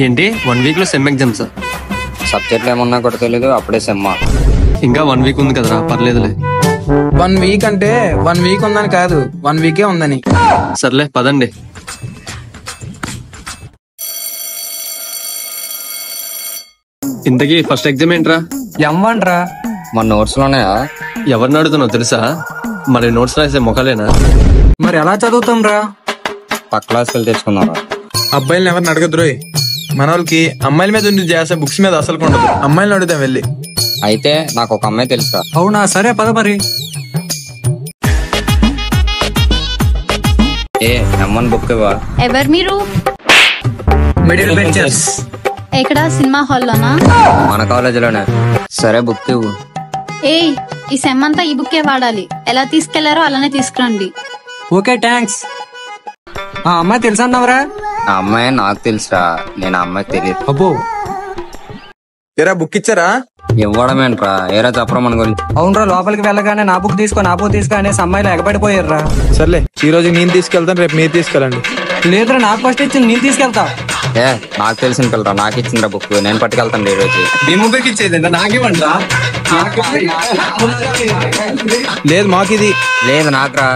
ఏంటి 1 వీక్ లో sem exams? సబ్జెక్టులు ఏమన్నా కూడా తెలీదు, అప్పుడే సెమ్మా. ఇంకా 1 వీక్ ఉంది కదరా, పర్లేదులే. 1 వీక్ అంటే 1 వీక్ ఉందని కాదు, 1 వీకే ఉందని. సర్లే పదండి. ఇంతకీ ఫస్ట్ ఎగ్జామ్ ఏంట్రా? M1 రా. మన నోట్స్ లోనేయా? ఎవరిని అడుగుతున్నావు తెలుసా? మరి నోట్స్ రాసే మొక్కలేనా? మరి ఎలా చదువుతాం రా? పక్క క్లాస్కి వెళ్ళి తెచ్చుకున్నారా? అబ్బాయిలను ఎవరిని అడగద్రోయ్. మన వాళ్ళకి అమ్మాయిల మీద ఉంది చేసే, బుక్స్ మీద అసలు ఉండదు. అమ్మాయిలను అడుగుతాం వెళ్ళి. అయితే నాకు ఒక అమ్మాయి తెలుసా? అవునా, సరే పద మరి. M1 బుక్ ఇవ్వా? ఎవరు మీరు? Middle benchers. ఎక్కడ? సినిమా హాల్లోనా? మన కాలేజీలోనే. సరే బుక్ ఇవ్వు. ఏయ్, ఈ సెమ్ అంతా ఈ బుక్కే వాడాలి. ఎలా తీసుకెళ్లారో అలానే తీసుకురండి. Okay thanks. ఆ అమ్మాయి తెలుసా అన్నావరా? ఆ అమ్మాయి నాకు తెలుసా, నేను ఆ అమ్మాయికి తెలియదు. అబ్బో, ఏరా బుక్ ఇచ్చారా? ఇవ్వడం ఏంట్రా, ఏరా చెప్పరా మన గురించి. అవునరా, లోపలికి వెళ్ళగానే నా బుక్ తీసుకో అనేసి అమ్మాయిలు ఎగబడిపోయారా. సర్లే, ఈ రోజు నేను తీసుకెళ్తాను, రేపు మీరు తీసుకెళ్ళండి. లేదురా, నాకు ఫస్ట్ ఇచ్చింది, నేను తీసుకెళ్తా. నాకు తెలిసిన పిల్లరా, నాకు ఇచ్చిందిరా బుక్, నేను పట్టుకెళ్తాను ఈ రోజు. మీ ముగ్గురికి ఇచ్చేది నాకేమంటా? లేదు మాకు ఇది. లేదు నాకురా.